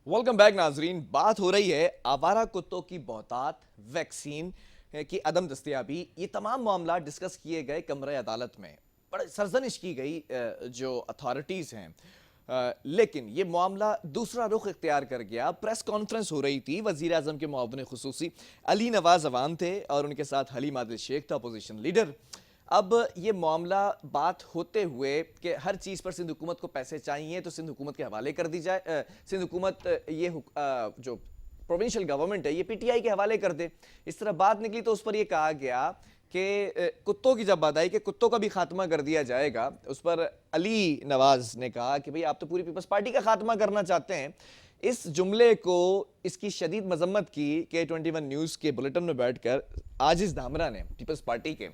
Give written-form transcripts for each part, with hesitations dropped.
Welcome back नाजरीन। बात हो रही है आवारा कुत्तों की बहुतात, वैक्सीन की अदम दस्तयाबी। ये तमाम मामला डिस्कस किए गए कमरे अदालत में। बड़े सरजनिश की गई जो अथॉरिटीज़ हैं, लेकिन ये मामला दूसरा रुख इख्तियार कर गया। प्रेस कॉन्फ्रेंस हो रही थी, वज़ीर आज़म के मुआविन खुसूसी अली नवाज अवान थे और उनके साथ हलीम आदिल शेख था, अपोजिशन लीडर। अब ये मामला बात होते हुए कि हर चीज़ पर सिंध हुकूमत को पैसे चाहिए तो सिंध हुकूमत के हवाले कर दी जाए। सिंध हुकूमत जो प्रोविंशियल गवर्नमेंट है ये पीटीआई के हवाले कर दे। इस तरह बात निकली तो उस पर यह कहा गया कि कुत्तों की जब बात आई कि कुत्तों का भी खात्मा कर दिया जाएगा, उस पर अली नवाज ने कहा कि भाई आप तो पूरी पीपल्स पार्टी का खात्मा करना चाहते हैं। इस जुमले को, इसकी शदीद मजम्मत की K21 न्यूज़ के बुलेटिन में बैठकर आजिज धामरा ने, पीपल्स पार्टी के,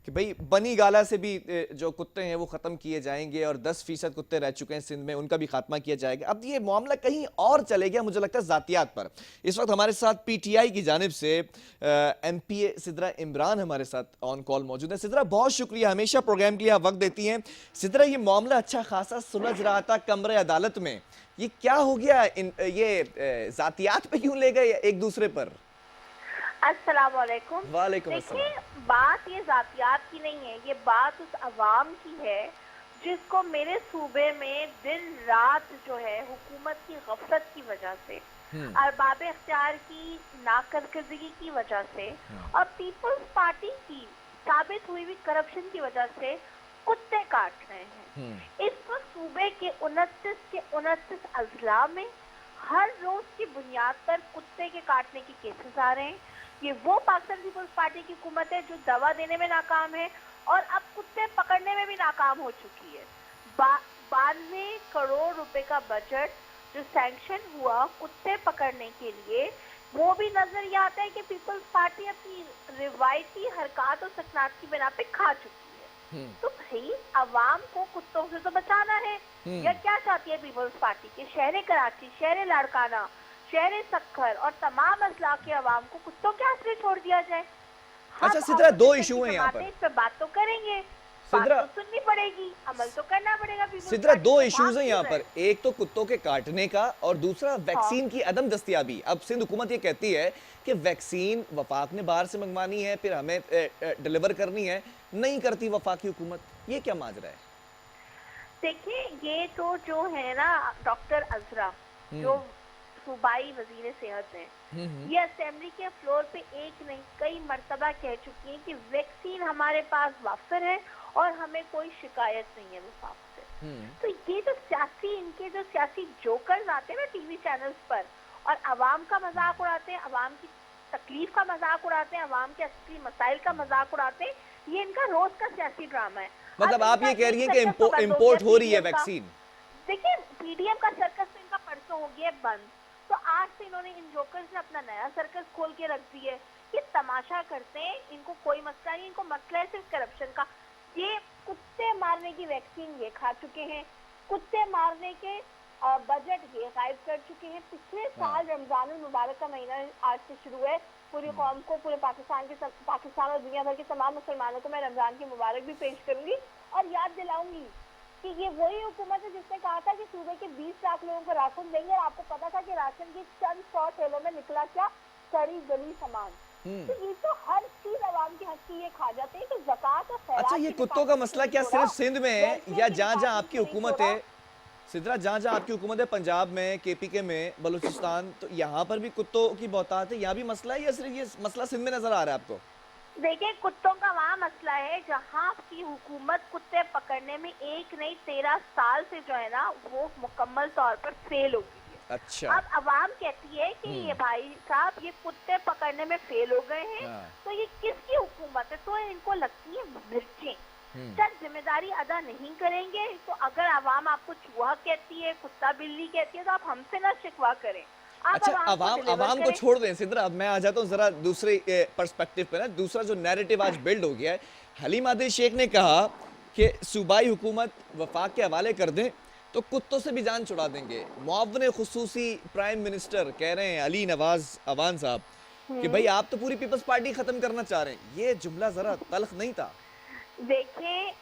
कि भाई बनी गाला से भी जो कुत्ते हैं वो ख़त्म किए जाएंगे और 10% कुत्ते रह चुके हैं सिंध में, उनका भी खात्मा किया जाएगा। अब ये मामला कहीं और चले गया, मुझे लगता है ज़ातियात पर। इस वक्त हमारे साथ पीटीआई की जानिब से एमपीए सिद्रा इमरान हमारे साथ ऑन कॉल मौजूद है। सिद्रा, बहुत शुक्रिया, हमेशा प्रोग्राम के लिए आप वक्त देती हैं। सिद्रा, ये मामला अच्छा खासा सुलझ रहा था कमरे अदालत में, ये क्या हो गया? ये ज़ातियात पे क्यों ले गए एक दूसरे पर? अस्सलाम वालेकुम। वालेकुम देखिए, अस्सलाम। बात ये जातियात की नहीं है, ये बात उस अवाम की है जिसको मेरे सूबे में दिन रात जो है हुकूमत की गफलत की वजह से, अरबाब इख्तियार की नाकारकर्दगी की वजह से और पीपल्स पार्टी की साबित हुई हुई करप्शन की वजह से कुत्ते काट रहे हैं। इस वक्त सूबे के 29 अजला में हर रोज की बुनियाद पर कुत्ते के काटने के केसेस आ रहे हैं। ये वो पाकिस्तान पीपल्स पार्टी की हुकूमत है जो दवा देने में नाकाम है और अब कुत्ते पकड़ने में भी नाकाम हो चुकी है। 92 करोड़ रुपए का बजट जो सैंक्शन हुआ कुत्ते पकड़ने के लिए, वो भी नजर ये आता है कि पीपल्स पार्टी अपनी रिवायती हरकत और सकनात की बिना पे खा चुकी है। तो भाई अवाम को कुत्तों से तो बचाना है। या क्या चाहती है पीपल्स पार्टी के शहर कराची, शहर लाड़काना, शहर सक्खर और तमाम अजला के अवाम को कुत्तों के आसरे छोड़ दिया जाए? अच्छा सिद्रा, दो इशू हैं यहाँ पर। इस पे बात तो करेंगे, बात सिद्रा, तो सुननी पड़ेगी, अमल तो करना पड़ेगा। सिद्रा, दो इश्यूज हैं यहाँ पर, एक तो कुत्तों के काटने का और दूसरा वैक्सीन की अदम दस्तयाबी। अब सिंध हुकूमत ये कहती है कि वैक्सीन वफाक ने बाहर से मंगवानी है, फिर हमें डिलीवर करनी है, नहीं करती वफाक की हुकूमत। ये क्या माजरा है? देखिए, ये तो जो है ना डॉक्टर अजरा जो सूबाई वजीर सेहत हैं, ये असेंबली के फ्लोर पे एक नहीं कई मर्तबा कह चुकी हैं कि वैक्सीन हमारे पास वाफिर है और हमें कोई शिकायत नहीं है वफाक से। तो ये जो इनके जो सियासी जोकर्स आते हैं ना टीवी चैनल्स पर और अवाम का मजाक उड़ाते हैं, अवाम की तकलीफ का मजाक उड़ाते हैं, अवाम के असली मसाइल का मजाक उड़ाते हैं, ये इनका रोज का सियासी ड्रामा है। मतलब आप ये कह रही हैं कि इम्पोर्ट हो रही है वैक्सीन? देखिए, पीडीएम का सर्कस तो इनका परसों हो गया बंद, तो आज से इन्होंने इन जोकर्स ने अपना नया सर्कस खोल के रख दिया है। ये तमाशा करते हैं, इनको कोई मसला नहीं, इनको मसला है सिर्फ करप्शन का। ये कुत्ते मारने की वैक्सीन ये खा चुके हैं, कुत्ते मारने के बजट ये गायब कर चुके हैं। पिछले साल रमजान मुबारक का महीना आज से शुरू है, पूरी कौम को, पूरे पाकिस्तान और दुनिया भर के तमाम मुसलमानों को मैं रमजान की मुबारक भी पेश करूंगी और याद दिलाऊंगी कि ये वही हुकूमत है जिसने कहा था कि सूबे के 20 लाख लोगों को राशन देंगे और आपको पता था कि राशन की चंद 100 थैलों में निकला क्या? सड़ी गली सामान। तो ये तो हर चीज आवाम के हक की ये खा जाते हैं कि ज़कात और खैरात। अच्छा, ये कुत्तों का मसला क्या सिर्फ सिंध में है या जहाँ जहाँ आपकी हुकूमत है सिद्रा, जहाँ जहाँ आपकी हुकूमत है, पंजाब में, केपीके में, बलूचिस्तान, तो यहाँ पर भी कुत्तों की बहुतात है, यहाँ भी मसला है या सिर्फ ये मसला सिंध में नजर आ रहा है आपको? देखिए, कुत्तों का वहाँ मसला है जहाँ की हुकूमत कुत्ते पकड़ने में एक नहीं 13 साल से जो है ना वो मुकम्मल तौर पर फेल हो गई है। अच्छा। अब अवाम कहती है कि ये भाई साहब ये कुत्ते पकड़ने में फेल हो गए हैं, तो ये किसकी हुकूमत है? तो इनको लगती है मिर्चें। जब जिम्मेदारी अदा नहीं करेंगे तो अगर अवाम आपको चूहा कहती है, कुत्ता बिल्ली कहती है, तो आप हमसे ना शिकवा करें। अच्छा, अवाम को छोड़ दें सिद्रा, अब मैं आ जाता हूँ जरा दूसरे पर्सपेक्टिव पे ना। दूसरा जो नैरेटिव आज बिल्ड हो गया है, हलीम आदिल शेख ने कहा कि सूबाई हुकूमत वफाक के हवाले कर दें तो कुत्तों से भी जान छुड़ा देंगे। मुआविन खुसूसी प्राइम मिनिस्टर कह रहे हैं अली नवाज अवान साहब कि भाई आप तो पूरी पीपल्स पार्टी खत्म करना चाह रहे हैं। ये जुमला जरा तल्ख नहीं था? देखें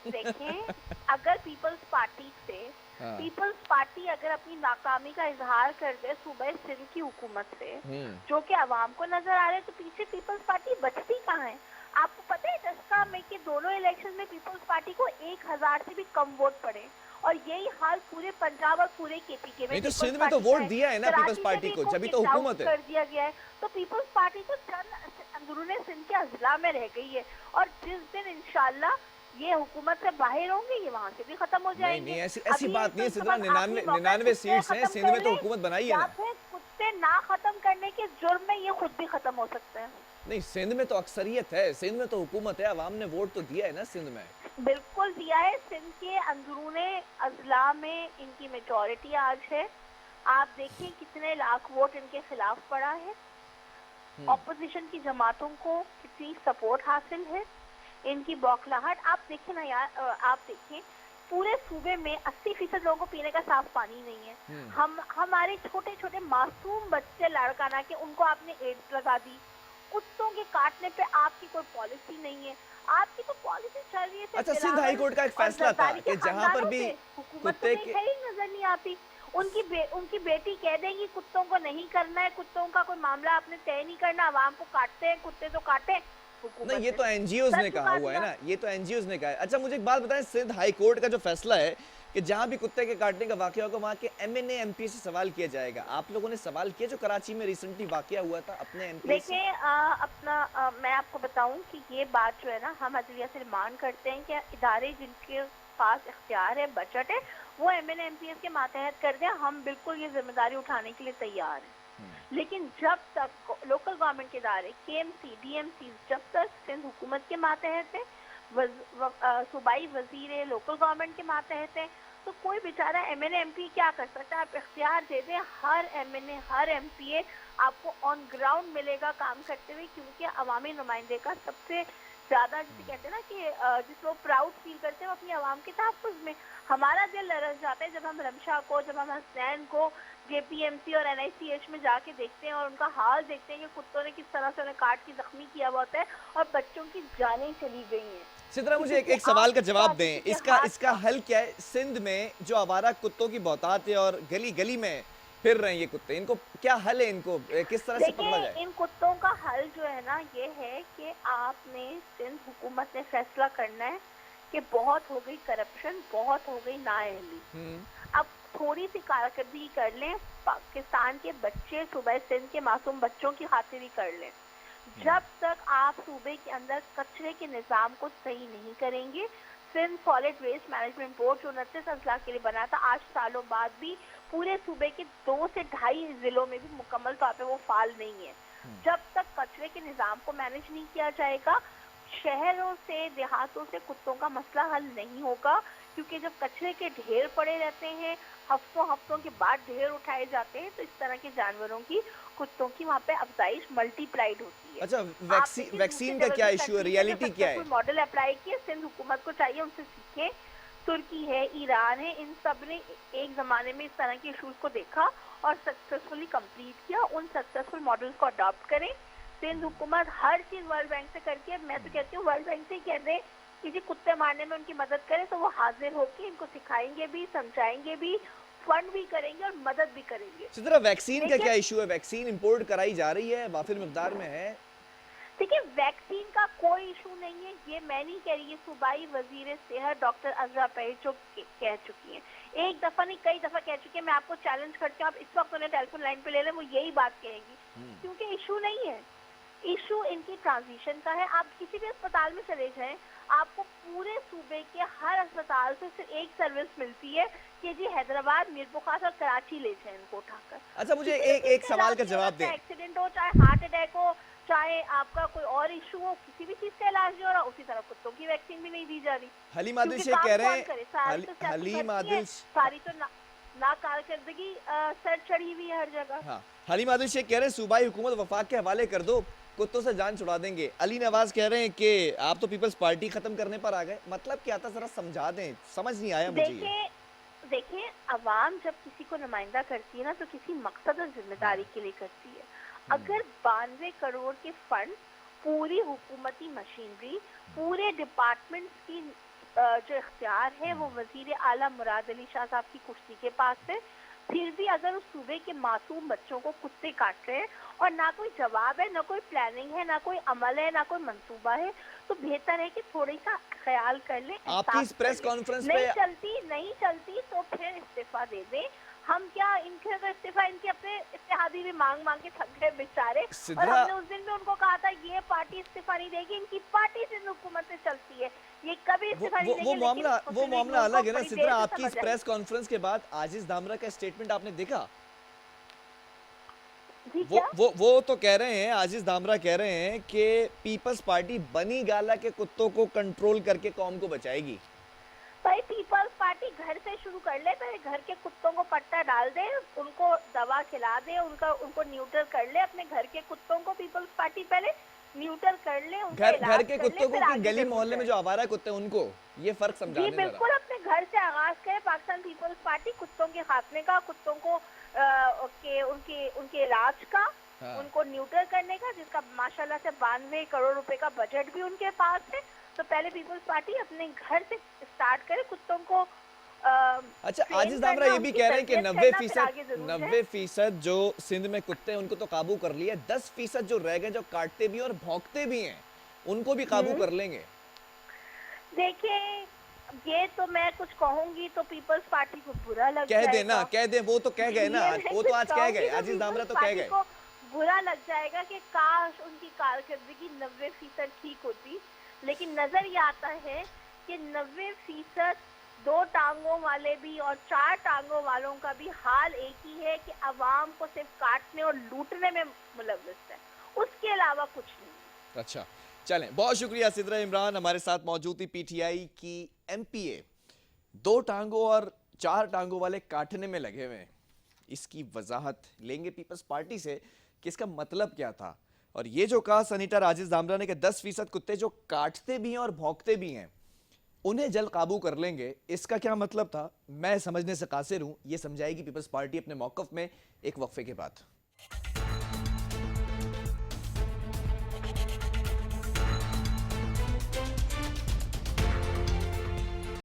अगर पीपल्स पार्टी से हाँ। पीपल्स पार्टी अगर अपनी नाकामी का इजहार कर दे सूबे सिंध की हुकूमत से, जो कि अवाम को नजर आ रहा है, तो पीछे पीपल्स पार्टी बचती कहाँ है? आपको पता है दस्ता में कि दोनों इलेक्शन में पीपल्स पार्टी को 1000 से भी कम वोट पड़े, और यही हाल पूरे पंजाब और पूरे केपीके में नहीं तो पीपल्स सिंध में तो पार्टी का वोट है। दिया है ना पीपल्स कराची से पार्टी भी को, इनको जब भी तो किक आउट हुकूमत है। कर दिया गया है, तो पीपल्स पार्टी तो चंद अंदरूनी सिंध के अजला में रह गई है, और जिस दिन इंशाल्लाह ये हुकूमत से बाहर होंगे, ये वहाँ से भी खत्म हो नहीं जाएंगे। नहीं, ऐसी ऐसी अभी बात नहीं है इस सिद्रा, वक्त आखिरी 99 मौका है, 99 कुत्ते सीट्स हैं खत्म सिंध कर में, तो लें, हुकूमत बनाई है या ना। फिर कुत्ते ना खत्म करने के जुर्म में ये खुद भी खत्म हो सकते हैं। नहीं, सिंध में तो अक्सरियत है, सिंध में तो हुकूमत है, अवाम ने वोट तो दिया है ना सिंध में। बिल्कुल दिया है, सिंध के अंदरूने अजला में इनकी मेजॉरिटी आज है। आप देखिए कितने लाख वोट इनके खिलाफ पड़ा है, ऑपोजिशन की जमातों को कितनी सपोर्ट हासिल है, इनकी बौखलाहट आप देखें ना यार। आप देखें पूरे सूबे में 80% लोगों को पीने का साफ पानी नहीं है। हमारे छोटे छोटे मासूम बच्चे लड़काना के उनको आपने एड्स लगा दी। कुत्तों के काटने पे आपकी कोई पॉलिसी नहीं है, आपकी तो पॉलिसी चल रही है सिर्फ अच्छा, सिंध दिलावर हाई कोर्ट का एक और फैसला था जरदारी के कि जहां पर खानदानों भी से। हुकूमत तो कुत्ते कहीं के खड़ी नजर नहीं आती। उनकी बेटी कह देगी कुत्तों को नहीं करना है, कुत्तों का कोई मामला आपने तय नहीं करना, आवाम को काटते हैं कुत्ते तो काटे। नहीं, हुकूमत ये ने तो एनजीओज सर ने कहा झुका हुआ है दिया। ना, ये तो एनजीओज ने कहा है। अच्छा, मुझे एक बात बताएं, सिंध हाई कोर्ट का जो फैसला है कि जहां भी कुत्ते के काटने का वाकया होगा वहां के एमएनए एमपी से सवाल किया जाएगा, आप लोगों ने सवाल किया जो कराची में रिसेंटली वाकया हुआ था अपने एमपी से? देखिए मैं आपको बताऊं कि ये बात जो है ना, हम अदलिया से मांग करते हैं कि इदारे जिनके पास इख्तियार है, बजट है, वो एमएनए एमपीएस के मातहत कर दें। हम बिल्कुल ये जिम्मेदारी उठाने के लिए तैयार हैं। लेकिन जब तक लोकल गवर्नमेंट के इदारे केएमसी डीएमसी जब तक सिंध हुकूमत के मातहत है, सूबाई वजीर लोकल गवर्नमेंट के मातहत है, तो कोई बेचारा एमएनए एमपी क्या कर सकता है? आप इख्तियार दे दें, हर एमएनए हर एमपीए आपको ऑन ग्राउंड मिलेगा काम करते हुए, क्योंकि अवामी नुमाइंदे का सबसे ज्यादा जिसे कहते हैं ना कि जिसको प्राउड फील करते हैं वो अपनी आवाम के तहफ़्फ़ुज़ में। हमारा दिल लरस जाता है जब हम रमशा को, जब हम हसनैन को जेपीएमसी और एनआईसीएच में जाके देखते हैं और उनका हाल देखते हैं कि कुत्तों ने किस तरह से उन्हें काट के जख्मी किया हुआ होता है और बच्चों की जानें चली गई हैं। सिद्रा, मुझे एक सवाल का जवाब दें, इसका हल क्या है? सिंध में जो आवारा कुत्तों की बहुतात है और गली गली में फिर रहे हैं ये कुत्ते, इनको क्या हल है? इनको किस तरह से पकड़ा जाए? इन कुत्तों का हल जो है ना, ये है कि आपने सिंध हुकूमत ने फैसला करना है कि बहुत हो गई करप्शन, बहुत हो गई नाअहली, अब थोड़ी सी कारकर्दगी कर लें, पाकिस्तान के बच्चे सूबे सिंध के मासूम बच्चों की खातिरी कर लें। जब तक आप सूबे के अंदर कचरे के निज़ाम को सही नहीं करेंगे, Sindh solid waste management board जो 29 अजला के लिए बना था, आज सालों बाद भी पूरे सूबे के 2 से 2.5 जिलों में भी मुकम्मल तौर पे वो फाल नहीं है। जब तक कचरे के निज़ाम को मैनेज नहीं किया जाएगा, शहरों से देहातों से कुत्तों का मसला हल नहीं होगा, क्योंकि जब कचरे के ढेर पड़े रहते हैं, हफ्तों हफ्तों के बाद ढेर उठाए जाते हैं, तो इस तरह के जानवरों की, कुत्तों की वहाँ पे अफजाइश मल्टीप्लाइड होती है। अच्छा, वैक्सीन का क्या इशू है, रियलिटी क्या है? मॉडल अप्लाई किए, सिंध हुकूमत को चाहिए उनसे सीखे। तुर्की है, ईरान है, इन सब ने एक जमाने में इस तरह के इशूज को देखा और सक्सेसफुली कंप्लीट किया। उन सक्सेसफुल मॉडल्स को अडॉप्ट करें। सिंध हुकूमत हर चीज वर्ल्ड बैंक से करके, मैं तो कहती हूँ वर्ल्ड बैंक से कह दें कि जी कुत्ते मारने में उनकी मदद करें, तो वो हाजिर होकर इनको सिखाएंगे भी, समझाएंगे भी, फंड भी करेंगे और मदद भी करेंगे। सिद्रा, वैक्सीन का क्या इशू है? वैक्सीन इंपोर्ट कराई जा रही है, वाफिर मिकदार में है? देखिए, वैक्सीन का कोई इशू नहीं है, ये मैं नहीं कह रही, ये सूबाई वजीर सेहत डॉक्टर अजरा पहर जो कह चुकी हैं, एक दफा नहीं कई दफा कह चुकी है। मैं आपको चैलेंज करती हूँ, आप इस वक्त उन्हें टेलीफोन लाइन पे ले लें, वो यही बात कहेंगी, क्योंकि इशू नहीं है। इशू इनकी ट्रांजिशन का है। आप किसी भी अस्पताल में चले जाएं, आपको पूरे सूबे के हर अस्पताल से सिर्फ एक सर्विस मिलती है कि जी हैदराबाद, मीर बुखार और कराची ले जाएं इनको उठाकर। अच्छा, मुझे एक सवाल का जवाब दें। एक्सीडेंट हो, चाहे हार्ट अटैक हो, चाहे आपका कोई और इशू हो, किसी भी चीज का इलाज नहीं हो रहा, उसी तरह कुत्तों की वैक्सीन भी नहीं दी जा रही। हलीम आदिल शेख कह रहे हैं, सारी तो ना कारकर्दगी सर चढ़ी हुई है हर जगह। हाँ, हलीम आदिल शेख कह रहे हैं सूबाई हुकूमत वफाक के हवाले कर दो, कुत्तों से जान छुड़ा देंगे। अली नवाज कह रहे हैं कि आप तो पीपल्स पार्टी खत्म करने पर आ गए। मतलब क्या था, जरा समझा दें, समझ नहीं आया मुझे। देखिए, अवाम जब किसी को नुमाइंदा करती है ना, तो किसी मकसद और जिम्मेदारी के लिए करती है। अगर 92 करोड़ के फंड पूरी हुकूमती मशीनरी, पूरे डिपार्टमेंट्स की जो इख्तियार है वो वजीर आला मुराद अली शाह साहब की कुर्सी के पास है। फिर भी अगर उस सूबे के मासूम बच्चों को कुत्ते काट रहे हैं और ना कोई जवाब है, ना कोई प्लानिंग है, ना कोई अमल है, ना कोई मंसूबा है, तो बेहतर है कि थोड़ी सा ख्याल कर ले। आपकी इस प्रेस कॉन्फ्रेंस पे नहीं चलती तो फिर इस्तीफा दे दें। हम क्या इनके अगर इस्तीफा, इनके अपने इत्तेहादी भी मांग मांग के थक गए बेचारे। और हमने उस दिन भी उनको कहा था ये पार्टी इस्तीफा नहीं देगी, इनकी पार्टी से हुकूमत चलती है, ये कभी इस्तीफा नहीं देगी। वो मामला अलग है ना सिद्रा। आपकी इस प्रेस कॉन्फ्रेंस के बाद आजीज दामरा का स्टेटमेंट आपने देखा? वो तो कह रहे हैं, आजीज दामरा कह रहे हैं कि पीपल्स पार्टी बनी गाला के कुत्तों को कंट्रोल करके कौम को बचाएगी। भाई पीपल्स पार्टी घर से शुरू कर ले, पहले घर के कुत्तों को पट्टा डाल दे, उनको दवा खिला दे, उनको न्यूट्रल कर ले। अपने घर के कुत्तों को पीपल्स पार्टी पहले न्यूट्रल कर ले, घर के कुत्तों को कि गली मोहल्ले में जो आवारा कुत्ते उनको, ये फर्क समझाने जी बिल्कुल अपने घर से आगाज करे पाकिस्तान पीपल्स पार्टी कुत्तों के खात्मे का, कुत्तों को उनके इलाज का, उनको न्यूट्रल करने का, जिसका माशाल्लाह से 92 करोड़ रुपए का बजट भी उनके पास है। तो पहले पीपल्स पार्टी अपने घर से स्टार्ट करे कुत्तों को। अच्छा, आजीज दामरा ये भी कह रहे हैं कि 90% जो सिंध में कुत्ते हैं उनको तो काबू कर लिया, 10% जो रह गए, जो काटते भी हैं और भौंकते भी हैं, उनको भी काबू कर लेंगे। देखिए ये तो मैं कुछ कहूंगी तो पीपल्स पार्टी को बुरा लग जाएगा। कह देना, कह दे, वो तो कह गए ना, वो तो आज कह गए, आजीज दामरा तो कह गए। बुरा लग जाएगा कि काश उनकी कारकर्दगी 90% ठीक होती, लेकिन नजर ये आता है कि 90% 2 टांगों वाले भी और 4 टांगों वालों का भी हाल एक ही है कि अवाम को सिर्फ काटने और लूटने में मुलव्वस है, उसके अलावा कुछ नहीं। अच्छा चलें, बहुत शुक्रिया सिद्रा इमरान हमारे साथ मौजूद थी। पीटीआई की एमपीए 2 टांगों और 4 टांगों वाले काटने में लगे हुए हैं, इसकी वजाहत लेंगे पीपल्स पार्टी से कि इसका मतलब क्या था। और ये जो कहा सनीटर आजीज दामरा ने कि 10% कुत्ते जो काटते भी हैं और भौंकते भी हैं उन्हें जल्द काबू कर लेंगे, इसका क्या मतलब था मैं समझने से कासिर हूं। ये समझाएगी पीपल्स पार्टी अपने मौकफ में एक वक्फे के बाद।